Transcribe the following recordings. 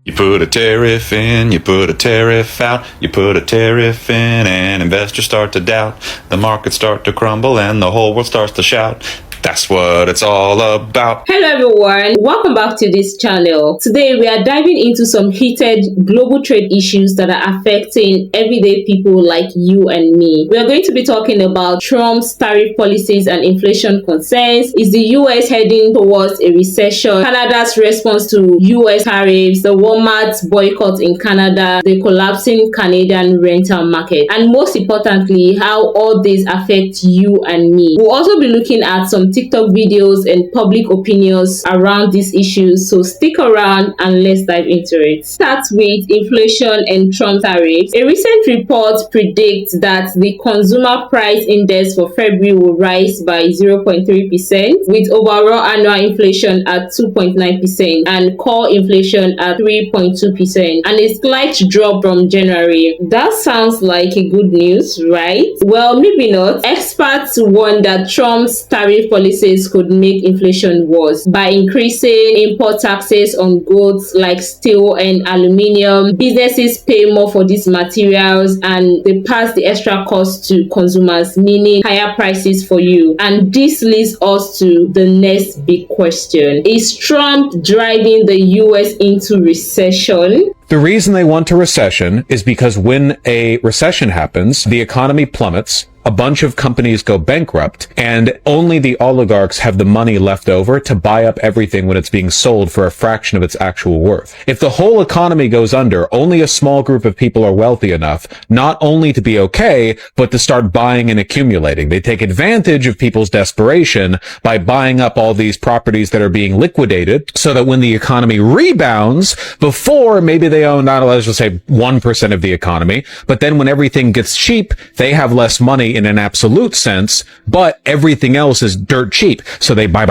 You put a tariff in, you put a tariff out, you put a tariff in, and investors start to doubt. The markets start to crumble and the whole world starts to shout. That's what it's all about. Hello everyone, welcome back to this channel. Today we are diving into some heated global trade issues that are affecting everyday people like you and me. We are going to be talking about Trump's tariff policies and inflation concerns. Is the US heading towards a recession? Canada's response to US tariffs, the Walmart boycott in Canada, the collapsing Canadian rental market, and most importantly, how all this affects you and me. We'll also be looking at some TikTok videos and public opinions around these issues, so stick around and let's dive into it. Start with inflation and Trump tariffs. A recent report predicts that the consumer price index for February will rise by 0.3%, with overall annual inflation at 2.9% and core inflation at 3.2%, and a slight drop from January. That sounds like a good news, right? Well, maybe not. Experts warn that Trump's tariff policies could make inflation worse by increasing import taxes on goods like steel and aluminium. Businesses pay more for these materials and they pass the extra cost to consumers, meaning higher prices for you. And this leads us to the next big question. Is Trump driving the US into recession? The reason they want a recession is because when a recession happens, the economy plummets, a bunch of companies go bankrupt, and only the oligarchs have the money left over to buy up everything when it's being sold for a fraction of its actual worth. If the whole economy goes under, only a small group of people are wealthy enough not only to be okay, but to start buying and accumulating. They take advantage of people's desperation by buying up all these properties that are being liquidated so that when the economy rebounds, before maybe they own, not let's just say 1% of the economy, but then when everything gets cheap, they have less money in an absolute sense, but everything else is dirt cheap. So they buy.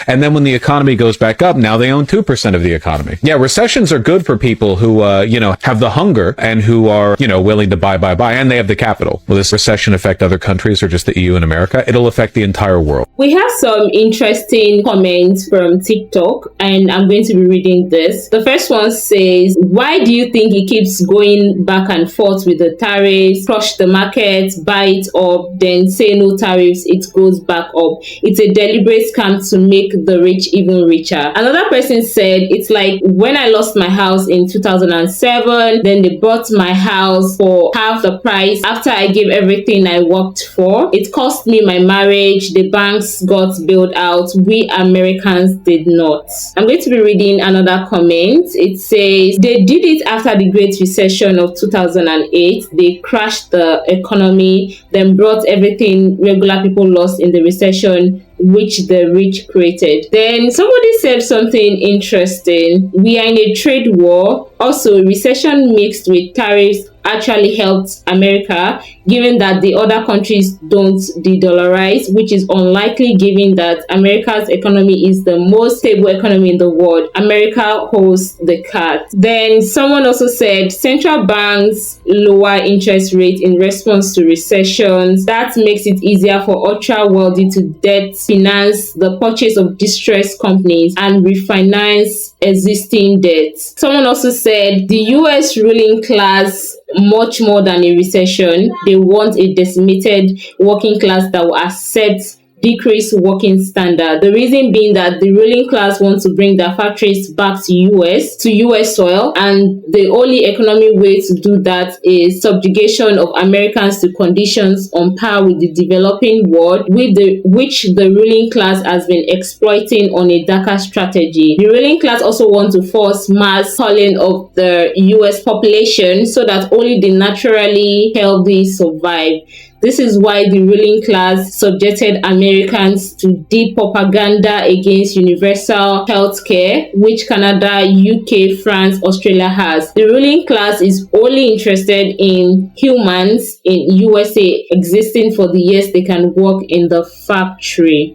And then when the economy goes back up, now they own 2% of the economy. Yeah, recessions are good for people who, have the hunger and who are, willing to buy, and they have the capital. Will this recession affect other countries or just the EU and America? It'll affect the entire world. We have some interesting comments from TikTok, and I'm going to be reading this. The first one says, why do you think he keeps going back and forth with the tariffs, crush the market, buy it up, then say no tariffs, it goes back up? It's a deliberate scam to make the rich even richer. Another person said, it's like when I lost my house in 2007, then they bought my house for half the price after I gave everything I worked for. It cost me my marriage, the banks got bailed out, we Americans did not. I'm going to be reading another comment. It says, they did it after the Great Recession of 2008. They crashed the economy, then brought everything regular people lost in the recession, which the rich created. Then somebody said something interesting. We are in a trade war. Also, recession mixed with tariffs actually helped America, given that the other countries don't de-dollarize, which is unlikely given that America's economy is the most stable economy in the world. America holds the card. Then someone also said central banks lower interest rate in response to recessions. That makes it easier for ultra wealthy to debt finance the purchase of distressed companies and refinance existing debts. Someone also said the US ruling class much more than a recession. They want a decimated working class that will accept decreased working standard. The reason being that the ruling class wants to bring their factories back to US soil, and the only economic way to do that is subjugation of Americans to conditions on par with the developing world, which the ruling class has been exploiting on a darker strategy. The ruling class also wants to force mass culling of the US population so that only the naturally healthy survive. This is why the ruling class subjected Americans to deep propaganda against universal health care, which Canada, UK, France, Australia has. The ruling class is only interested in humans in USA existing for the years they can work in the factory.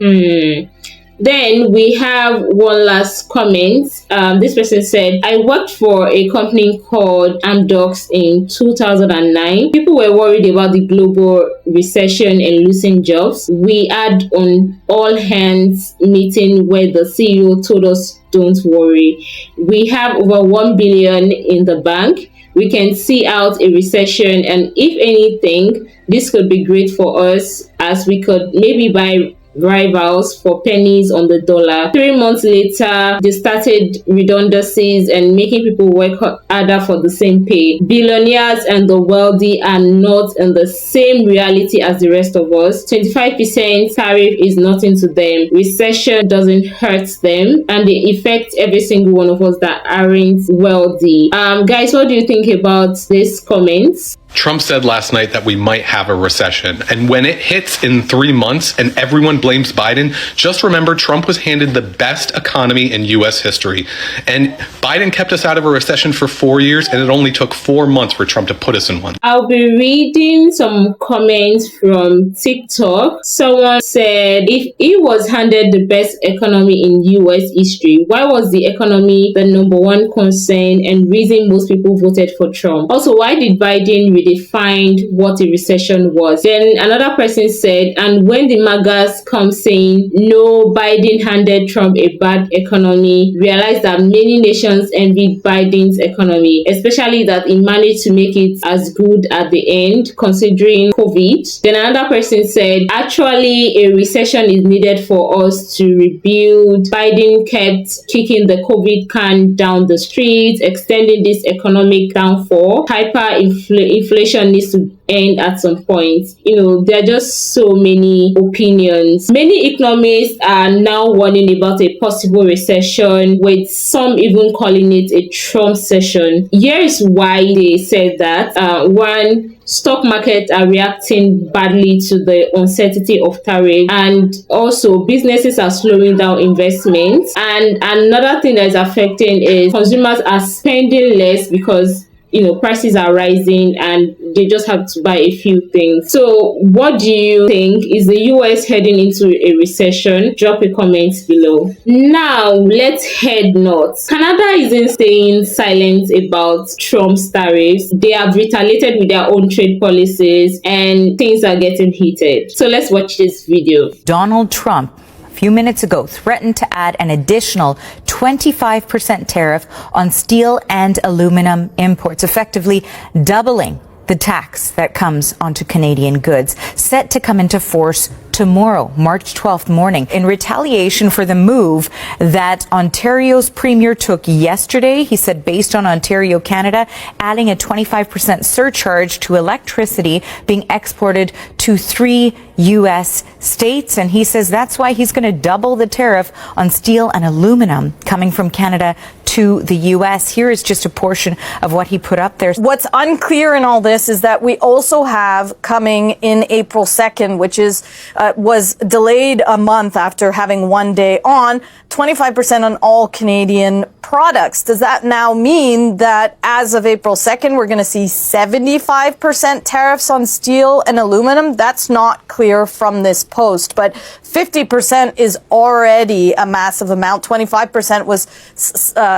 Then we have one last comment. This person said, I worked for a company called Amdocs in 2009. People were worried about the global recession and losing jobs. We had an all hands meeting where the CEO told us, don't worry. We have over 1 billion in the bank. We can see out a recession, and if anything, this could be great for us, as we could maybe buy rivals for pennies on the dollar. 3 months later, they started redundancies and making people work harder for the same pay. Billionaires and the wealthy are not in the same reality as the rest of us. 25% tariff is nothing to them. Recession doesn't hurt them, and they affect every single one of us that aren't wealthy. Guys, what do you think about these comments? Trump said last night that we might have a recession. And when it hits in 3 months and everyone blames Biden, just remember Trump was handed the best economy in U.S. history. And Biden kept us out of a recession for 4 years, and it only took 4 months for Trump to put us in one. I'll be reading some comments from TikTok. Someone said, if he was handed the best economy in U.S. history, why was the economy the number one concern and reason most people voted for Trump? Also, why did Biden redefined what a recession was? Then another person said, and when the Magas come saying, no, Biden handed Trump a bad economy, realize that many nations envied Biden's economy, especially that he managed to make it as good at the end, considering COVID. Then another person said, actually, a recession is needed for us to rebuild. Biden kept kicking the COVID can down the streets, extending this economic downfall. Inflation needs to end at some point. There are just so many opinions. Many economists are now warning about a possible recession, with some even calling it a Trumpcession. Here is why they said that. One, stock markets are reacting badly to the uncertainty of tariffs, and also businesses are slowing down investments. And another thing that is affecting is consumers are spending less because prices are rising and they just have to buy a few things. So what do you think? Is the US heading into a recession? Drop a comment below. Now let's head north. Canada isn't staying silent about Trump's tariffs. They have retaliated with their own trade policies and things are getting heated. So let's watch this video. Donald Trump a few minutes ago threatened to add an additional 25% tariff on steel and aluminum imports, effectively doubling the tax that comes onto Canadian goods, set to come into force tomorrow, March 12th morning, in retaliation for the move that Ontario's premier took yesterday. He said, based on Ontario, Canada, adding a 25% surcharge to electricity being exported to 3 U.S. states. And he says that's why he's going to double the tariff on steel and aluminum coming from Canada to the U.S. Here is just a portion of what he put up there. What's unclear in all this is that we also have coming in April 2nd, which was delayed a month after having 1 day on, 25% on all Canadian products. Does that now mean that as of April 2nd, we're going to see 75% tariffs on steel and aluminum? That's not clear from this post, but 50% is already a massive amount. 25% was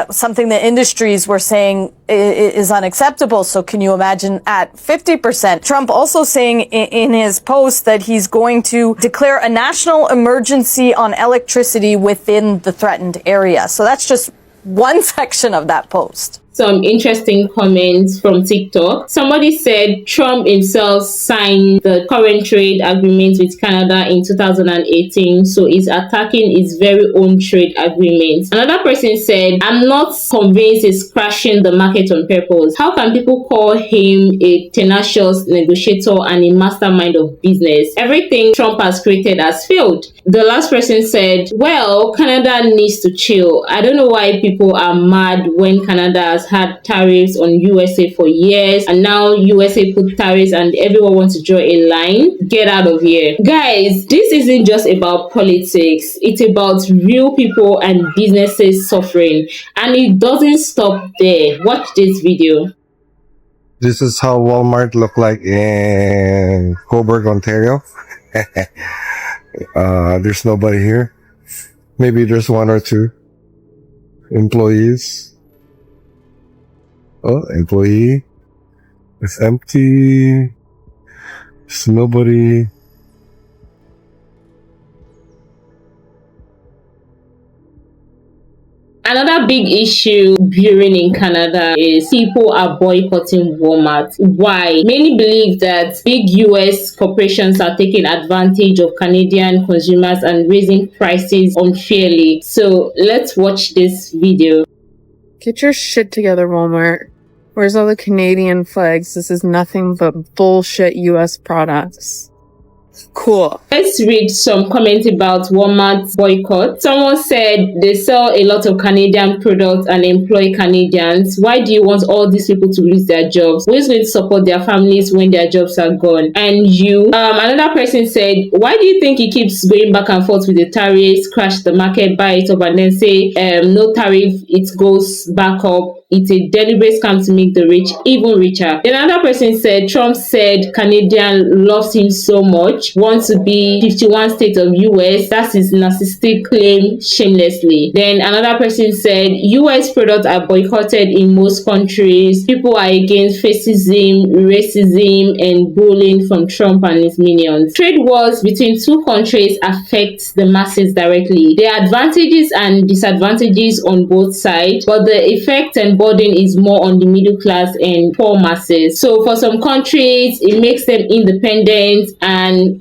something the industries were saying is unacceptable. So can you imagine at 50%? Trump also saying in his post that he's going to declare a national emergency on electricity within the threatened area. So that's just one section of that post. Some interesting comments from TikTok. Somebody said Trump himself signed the current trade agreement with Canada in 2018, so he's attacking his very own trade agreement. Another person said, I'm not convinced he's crashing the market on purpose. How can people call him a tenacious negotiator and a mastermind of business? Everything Trump has created has failed. The last person said, well, Canada needs to chill. I don't know why people are mad when Canada has had tariffs on USA for years, and now USA put tariffs and everyone wants to draw a line. Get out of here. Guys, this isn't just about politics. It's about real people and businesses suffering, and it doesn't stop there. Watch this video. This is how Walmart look like in Coburg, Ontario. There's nobody here. Maybe there's one or two employees. Oh, employee. It's empty. There's nobody. Another big issue brewing in Canada is people are boycotting Walmart. Why? Many believe that big US corporations are taking advantage of Canadian consumers and raising prices unfairly. So let's watch this video. Get your shit together, Walmart. Where's all the Canadian flags? This is nothing but bullshit US products. Cool. Let's read some comments about Walmart's boycott. Someone said they sell a lot of Canadian products and employ Canadians. Why do you want all these people to lose their jobs? Who's going to support their families when their jobs are gone? And you, another person said, why do you think he keeps going back and forth with the tariffs, crash the market, buy it up, and then say, no tariff, it goes back up. It's a deliberate scam to make the rich even richer. Then another person said, Trump said Canadian loves him so much, wants to be 51 states of US. That's his narcissistic claim shamelessly. Then another person said, US products are boycotted in most countries. People are against fascism, racism, and bullying from Trump and his minions. Trade wars between two countries affect the masses directly. There are advantages and disadvantages on both sides, but the effect and burden is more on the middle class and poor masses. So for some countries, it makes them independent and,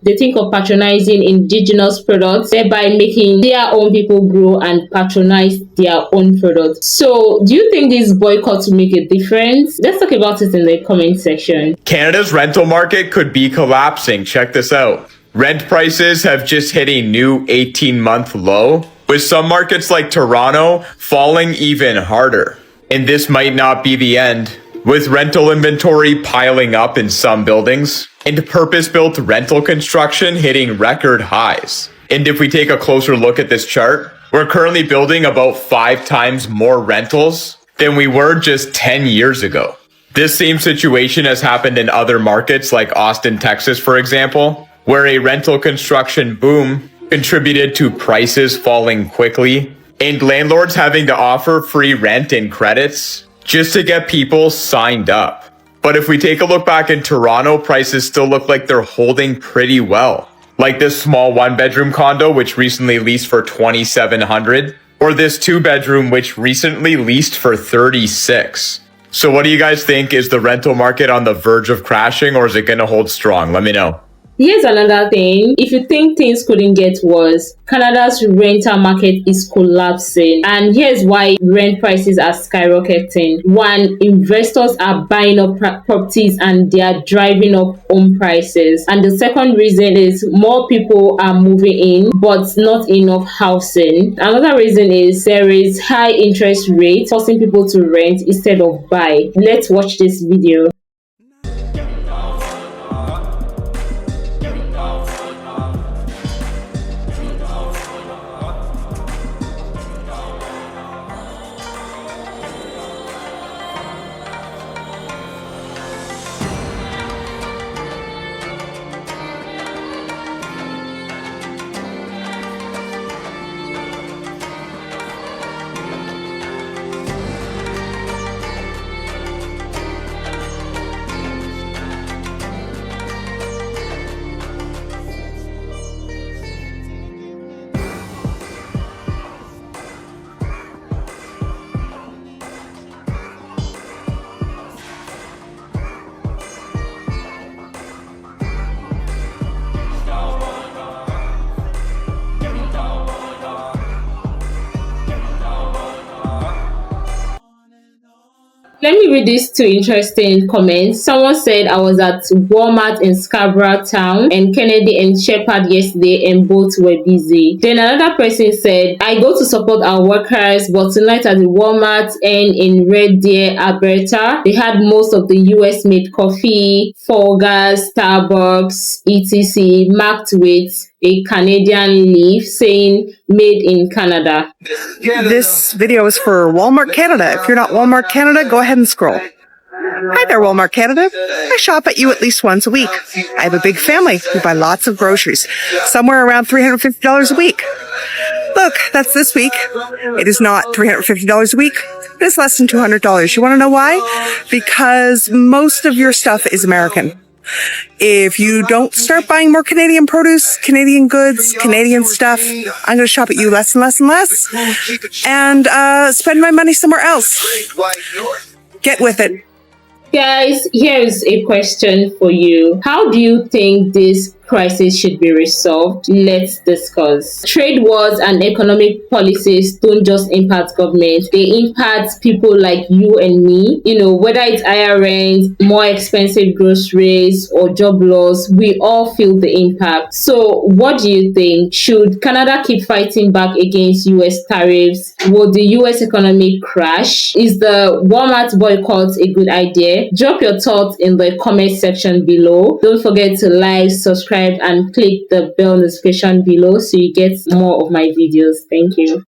they think of patronizing indigenous products, thereby making their own people grow and patronize their own products. So do you think these boycotts will make a difference? Let's talk about it in the comment section. Canada's rental market could be collapsing. Check this out. Rent prices have just hit a new 18-month low, with some markets like Toronto falling even harder. And this might not be the end, with rental inventory piling up in some buildings and purpose-built rental construction hitting record highs. And if we take a closer look at this chart, we're currently building about 5 times more rentals than we were just 10 years ago. This same situation has happened in other markets like Austin, Texas, for example, where a rental construction boom contributed to prices falling quickly and landlords having to offer free rent and credits just to get people signed up. But if we take a look back in Toronto, prices still look like they're holding pretty well. Like this small 1-bedroom condo, which recently leased for $2,700, or this 2-bedroom, which recently leased for $36,000. So what do you guys think? Is the rental market on the verge of crashing, or is it going to hold strong? Let me know. Here's another thing. If you think things couldn't get worse, Canada's rental market is collapsing. And here's why rent prices are skyrocketing. One, investors are buying up properties and they are driving up home prices. And the second reason is more people are moving in, but not enough housing. Another reason is there is high interest rates forcing people to rent instead of buy. Let's watch this video. Let me read these two interesting comments. Someone said, I was at Walmart in Scarborough Town and Kennedy and Shepherd yesterday and both were busy. Then another person said, I go to support our workers, but tonight at the Walmart and in Red Deer, Alberta, they had most of the US-made coffee, Folgers, Starbucks, etc. marked with a Canadian leaf saying made in Canada. This video is for Walmart Canada. If you're not Walmart Canada, go ahead and scroll. Hi there, Walmart Canada. I shop at you at least once a week. I have a big family. We buy lots of groceries, somewhere around $350 a week. Look, that's this week. It is not $350 a week. It is less than $200. You want to know why? Because most of your stuff is American. If you don't start buying more Canadian produce, Canadian goods, Canadian stuff, I'm going to shop at you less and less and less and spend my money somewhere else. Get with it. Guys, here's a question for you. How do you think this crisis should be resolved? Let's discuss. Trade wars and economic policies don't just impact government, they impact people like you and me. You know, whether it's higher rent, more expensive groceries, or job loss, we all feel the impact. So, what do you think? Should Canada keep fighting back against US tariffs? Will the US economy crash? Is the Walmart boycott a good idea? Drop your thoughts in the comment section below. Don't forget to like, subscribe, and click the bell notification below so you get more of my videos. Thank you.